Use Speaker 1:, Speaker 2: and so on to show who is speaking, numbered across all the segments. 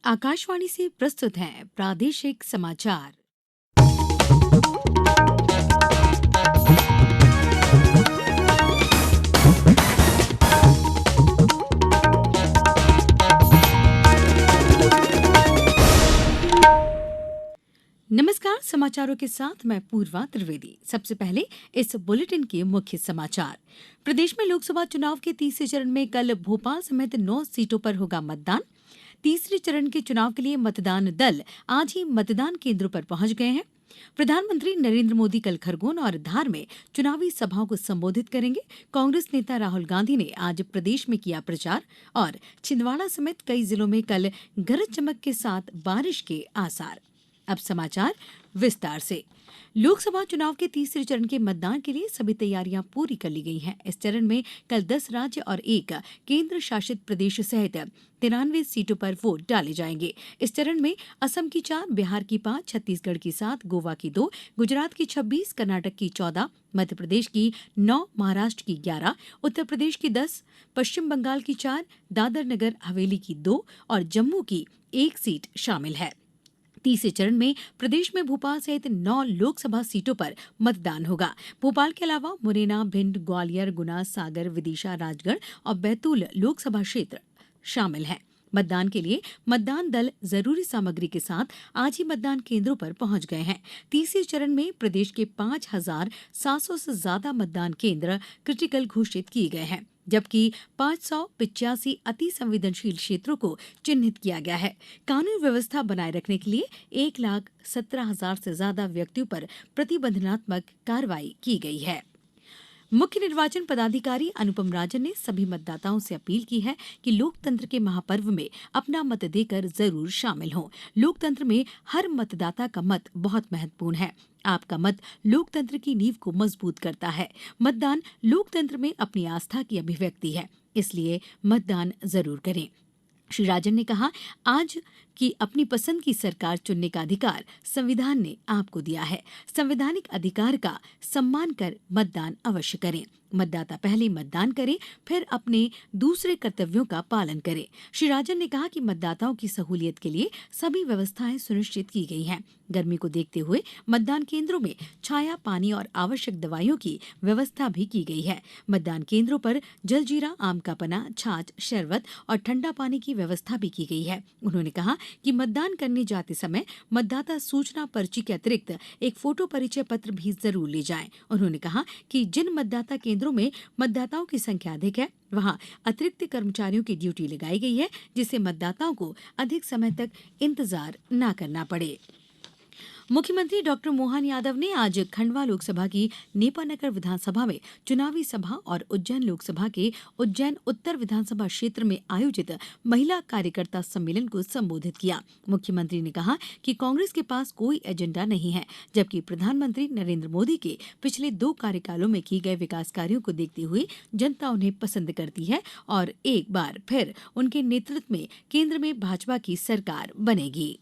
Speaker 1: आकाशवाणी से प्रस्तुत हैं प्रादेशिक समाचार। नमस्कार, समाचारों के साथ मैं पूर्वा त्रिवेदी। सबसे पहले इस बुलेटिन के मुख्य समाचार। प्रदेश में लोकसभा चुनाव के तीसरे चरण में कल भोपाल समेत 9 सीटों पर होगा मतदान। तीसरे चरण के चुनाव के लिए मतदान दल आज ही मतदान केंद्रों पर पहुंच गए हैं। प्रधानमंत्री नरेंद्र मोदी कल खरगोन और धार में चुनावी सभाओं को संबोधित करेंगे। कांग्रेस नेता राहुल गांधी ने आज प्रदेश में किया प्रचार और छिंदवाड़ा समेत कई जिलों में कल गरज चमक के साथ बारिश के आसार। अब समाचार विस्तार से। लोकसभा चुनाव के तीसरे चरण के मतदान के लिए सभी तैयारियां पूरी कर ली गई हैं। इस चरण में कल 10 राज्य और 1 केंद्र शासित प्रदेश सहित 93 सीटों पर वोट डाले जाएंगे। इस चरण में असम की 4, बिहार की 5, छत्तीसगढ़ की 7, गोवा की 2, गुजरात की 26, कर्नाटक की 14, मध्य प्रदेश की 9, महाराष्ट्र की 11, उत्तर प्रदेश की 10, पश्चिम बंगाल की 4, दादर नगर हवेली की 2 और जम्मू की 1 सीट शामिल है। तीसरे चरण में प्रदेश में भोपाल सहित 9 लोकसभा सीटों पर मतदान होगा। भोपाल के अलावा मुरैना, भिंड, ग्वालियर, गुना, सागर, विदिशा, राजगढ़ और बैतूल लोकसभा क्षेत्र शामिल हैं। मतदान के लिए मतदान दल जरूरी सामग्री के साथ आज ही मतदान केंद्रों पर पहुंच गए हैं। तीसरे चरण में प्रदेश के 5,700 से ज्यादा मतदान केंद्र क्रिटिकल घोषित किए गए हैं, जबकि 585 अति संवेदनशील क्षेत्रों को चिन्हित किया गया है। कानून व्यवस्था बनाए रखने के लिए 1,17,000 से ज्यादा व्यक्तियों पर प्रतिबंधात्मक कार्रवाई की गई है। मुख्य निर्वाचन पदाधिकारी अनुपम राजन ने सभी मतदाताओं से अपील की है कि लोकतंत्र के महापर्व में अपना मत देकर जरूर शामिल हों। लोकतंत्र में हर मतदाता का मत बहुत महत्वपूर्ण है। आपका मत लोकतंत्र की नींव को मजबूत करता है। मतदान लोकतंत्र में अपनी आस्था की अभिव्यक्ति है, इसलिए मतदान जरूर करें। श्री राजन ने कहा, आज की अपनी पसंद की सरकार चुनने का अधिकार संविधान ने आपको दिया है। संवैधानिक अधिकार का सम्मान कर मतदान अवश्य करें। मतदाता पहले मतदान करें, फिर अपने दूसरे कर्तव्यों का पालन करें। श्री राजन ने कहा कि मतदाताओं की सहूलियत के लिए सभी व्यवस्थाएं सुनिश्चित की गई हैं। गर्मी को देखते हुए मतदान केंद्रों में छाया, पानी और आवश्यक दवाइयों की व्यवस्था भी की गई है। मतदान केंद्रों पर जलजीरा, आम का पना, छाछ, शरबत और ठंडा पानी की व्यवस्था भी की गई है। उन्होंने कहा कि मतदान करने जाते समय मतदाता सूचना पर्ची के अतिरिक्त एक फोटो परिचय पत्र भी जरूर ले जाएं। उन्होंने कहा कि जिन मतदाता केंद्रों में मतदाताओं की संख्या अधिक है, वहां अतिरिक्त कर्मचारियों की ड्यूटी लगाई गई है, जिससे मतदाताओं को अधिक समय तक इंतजार न करना पड़े। मुख्यमंत्री डॉक्टर मोहन यादव ने आज खंडवा लोकसभा की नेपानगर विधानसभा में चुनावी सभा और उज्जैन लोकसभा के उज्जैन उत्तर विधानसभा क्षेत्र में आयोजित महिला कार्यकर्ता सम्मेलन को संबोधित किया। मुख्यमंत्री ने कहा कि कांग्रेस के पास कोई एजेंडा नहीं है, जबकि प्रधानमंत्री नरेंद्र मोदी के पिछले 2 कार्यकालों में किए गए विकास कार्यों को देखते हुए जनता उन्हें पसंद करती है और एक बार फिर उनके नेतृत्व में केंद्र में भाजपा की सरकार बनेगी।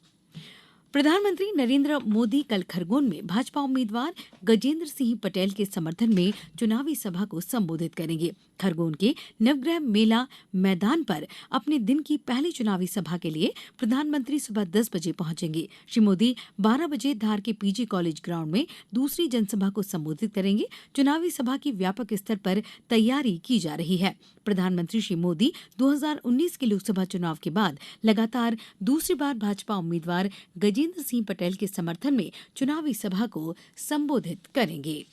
Speaker 1: प्रधानमंत्री नरेंद्र मोदी कल खरगोन में भाजपा उम्मीदवार गजेंद्र सिंह पटेल के समर्थन में चुनावी सभा को संबोधित करेंगे। खरगोन के नवग्रह मेला मैदान पर अपने दिन की पहली चुनावी सभा के लिए प्रधानमंत्री सुबह 10 बजे पहुंचेंगे। श्री मोदी 12 बजे धार के पीजी कॉलेज ग्राउंड में दूसरी जनसभा को संबोधित करेंगे। चुनावी सभा की व्यापक स्तर पर तैयारी की जा रही है। प्रधानमंत्री श्री मोदी 2019 के लोकसभा चुनाव के बाद लगातार दूसरी बार भाजपा उम्मीदवार गजेंद्र सिंह पटेल के समर्थन में चुनावी सभा को संबोधित करेंगे।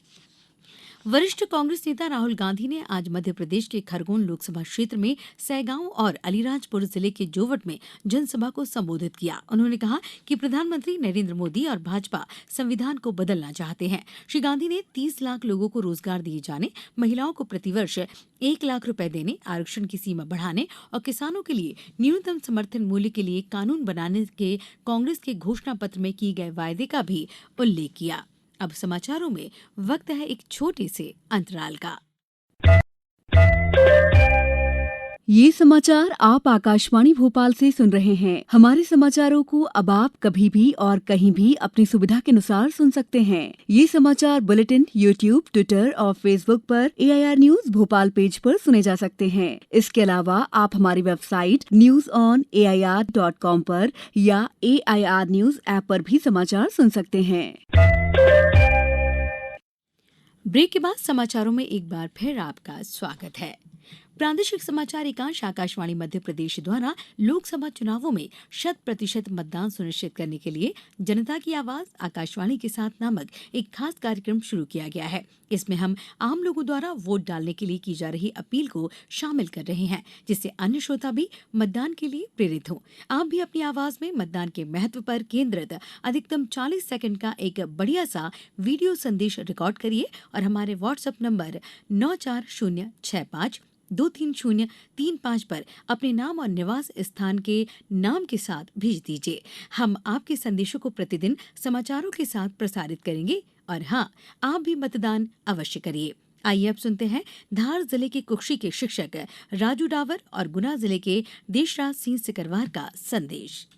Speaker 1: वरिष्ठ कांग्रेस नेता राहुल गांधी ने आज मध्य प्रदेश के खरगोन लोकसभा क्षेत्र में सैगांव और अलीराजपुर जिले के जोवट में जनसभा को संबोधित किया। उन्होंने कहा कि प्रधानमंत्री नरेंद्र मोदी और भाजपा संविधान को बदलना चाहते हैं। श्री गांधी ने 30 लाख लोगों को रोजगार दिए जाने, महिलाओं को प्रतिवर्ष 1 लाख रुपए देने, आरक्षण की सीमा बढ़ाने और किसानों के लिए न्यूनतम समर्थन मूल्य के लिए कानून बनाने के कांग्रेस के घोषणा पत्र में किए गए वायदे का भी उल्लेख किया। अब समाचारों में वक्त है एक छोटे से अंतराल का।
Speaker 2: ये समाचार आप आकाशवाणी भोपाल से सुन रहे हैं। हमारे समाचारों को अब आप कभी भी और कहीं भी अपनी सुविधा के अनुसार सुन सकते हैं। ये समाचार बुलेटिन यूट्यूब, ट्विटर और फेसबुक पर AIR न्यूज भोपाल पेज पर सुने जा सकते हैं। इसके अलावा आप हमारी वेबसाइट newsonair.com पर या AIR न्यूज ऐप पर भी समाचार सुन सकते हैं।
Speaker 1: ब्रेक के बाद समाचारों में एक बार फिर आपका स्वागत है। प्रादेशिक समाचार एकांश आकाशवाणी मध्य प्रदेश द्वारा लोकसभा चुनावों में 100% मतदान सुनिश्चित करने के लिए जनता की आवाज आकाशवाणी के साथ नामक एक खास कार्यक्रम शुरू किया गया है। इसमें हम आम लोगों द्वारा वोट डालने के लिए की जा रही अपील को शामिल कर रहे हैं, जिससे अन्य श्रोता भी मतदान के लिए प्रेरित हों। आप भी अपनी आवाज में मतदान के महत्व पर केंद्रित अधिकतम 40 सेकंड का एक बढ़िया सा वीडियो संदेश रिकॉर्ड करिए और हमारे व्हाट्सएप नंबर 9406523035 पर अपने नाम और निवास स्थान के नाम के साथ भेज दीजिए। हम आपके संदेशों को प्रतिदिन समाचारों के साथ प्रसारित करेंगे और हाँ, आप भी मतदान अवश्य करिए। आइए अब सुनते हैं धार जिले के कुक्षी के शिक्षक राजू डावर और गुना जिले के देशराज सिंह सिकरवार का संदेश।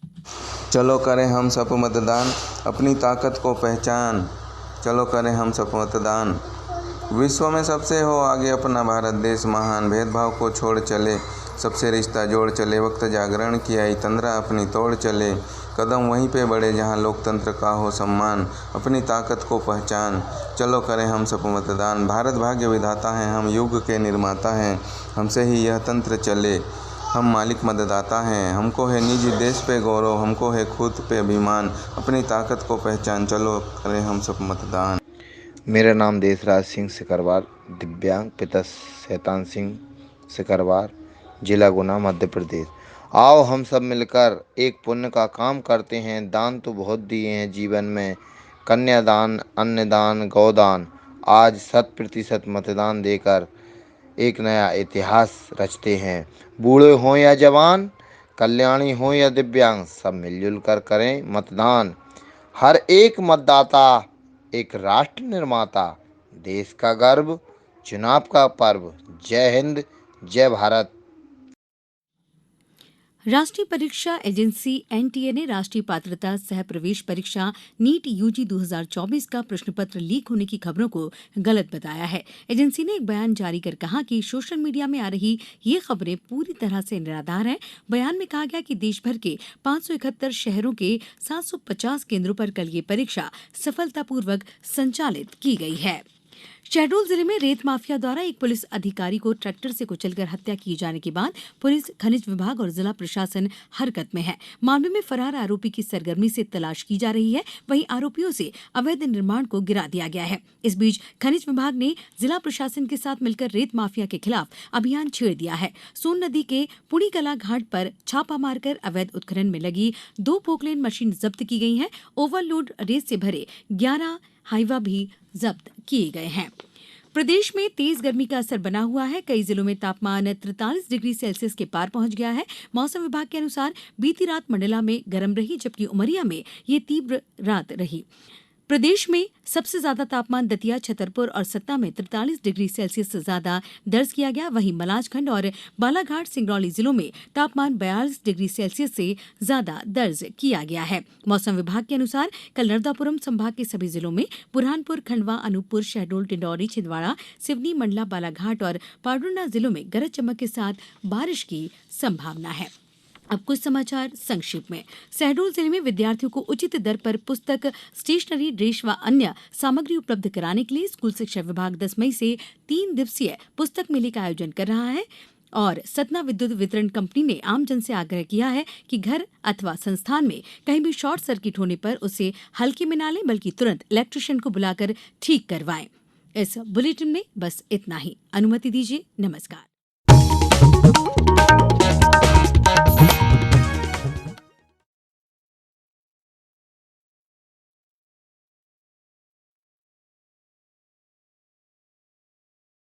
Speaker 3: चलो करें हम सब मतदान, अपनी ताकत को पहचान। चलो करें हम सब मतदान। विश्व में सबसे हो आगे अपना भारत देश महान, भेदभाव को छोड़ चले, सबसे रिश्ता जोड़ चले। वक्त जागरण की आई तंद्रा अपनी तोड़ चले, कदम वहीं पे बढ़े जहां लोकतंत्र का हो सम्मान। अपनी ताकत को पहचान, चलो करें हम सब मतदान। भारत भाग्य विधाता हैं, हम युग के निर्माता हैं, हमसे ही यह तंत्र चले। हम मालिक मतदाता हैं, हमको है निजी देश पे गौरव, हमको है खुद पे अभिमान। अपनी ताकत को पहचान, चलो करें हम सब मतदान।
Speaker 4: मेरा नाम देशराज सिंह सिकरवार, दिव्यांग, पिता शैतान सिंह सिकरवार, जिला गुना, मध्य प्रदेश। आओ हम सब मिलकर एक पुण्य का काम करते हैं। दान तो बहुत दिए हैं जीवन में, कन्यादान, अन्नदान, गौदान। आज 100% मतदान देकर एक नया इतिहास रचते हैं। बूढ़े हों या जवान, कल्याणी हो या दिव्यांग, सब मिलजुल कर करें मतदान। हर एक मतदाता एक राष्ट्र निर्माता, देश का गर्व, चुनाव का पर्व। जय हिंद, जय भारत।
Speaker 1: राष्ट्रीय परीक्षा एजेंसी NTA ने राष्ट्रीय पात्रता सह प्रवेश परीक्षा नीट UG 2024 का प्रश्नपत्र लीक होने की खबरों को गलत बताया है। एजेंसी ने एक बयान जारी कर कहा कि सोशल मीडिया में आ रही ये खबरें पूरी तरह से निराधार हैं। बयान में कहा गया कि देश भर के 571 शहरों के 750 केंद्रों पर कल ये परीक्षा सफलतापूर्वक संचालित की गई है। शहडोल जिले में रेत माफिया द्वारा एक पुलिस अधिकारी को ट्रैक्टर से कुचलकर हत्या किए जाने के बाद पुलिस, खनिज विभाग और जिला प्रशासन हरकत में है। मामले में फरार आरोपी की सरगर्मी से तलाश की जा रही है। वहीं आरोपियों से अवैध निर्माण को गिरा दिया गया है। इस बीच खनिज विभाग ने जिला प्रशासन के साथ मिलकर रेत माफिया के खिलाफ अभियान छेड़ दिया है। सोन नदी के पुड़ी कला घाट पर छापा मारकर अवैध उत्खनन में लगी 2 पोकलेन मशीन जब्त की गई है। ओवरलोड रेत से भरे 11 हाईवा भी जब्त किए गए हैं। प्रदेश में तेज गर्मी का असर बना हुआ है। कई जिलों में तापमान 43 डिग्री सेल्सियस के पार पहुंच गया है। मौसम विभाग के अनुसार बीती रात मंडला में गर्म रही, जबकि उमरिया में ये तीव्र रात रही। प्रदेश में सबसे ज्यादा तापमान दतिया, छतरपुर और सतना में 43 डिग्री सेल्सियस से ज्यादा दर्ज किया गया। वहीं मलाजखंड और बालाघाट, सिंगरौली जिलों में तापमान 42 डिग्री सेल्सियस से ज्यादा दर्ज किया गया है। मौसम विभाग के अनुसार कल नर्मदापुरम संभाग के सभी जिलों में बुरहानपुर, खंडवा, अनूपपुर, शहडोल, डिंडौरी, छिंदवाड़ा, सिवनी, मंडला, बालाघाट और पाडुना जिलों में गरज चमक के साथ बारिश की संभावना है। अब कुछ समाचार संक्षिप्त में। शहडोल जिले में विद्यार्थियों को उचित दर पर पुस्तक, स्टेशनरी, ड्रेस व अन्य सामग्री उपलब्ध कराने के लिए स्कूल शिक्षा विभाग 10 मई से 3 दिवसीय पुस्तक मेले का आयोजन कर रहा है। और सतना विद्युत वितरण कंपनी ने आमजन से आग्रह किया है कि घर अथवा संस्थान में कहीं भी शॉर्ट सर्किट होने पर उसे हल्के में न लें, बल्कि तुरंत इलेक्ट्रीशियन को बुलाकर ठीक करवाएं। इस बुलेटिन में बस इतना ही। अनुमति दीजिए। नमस्कार।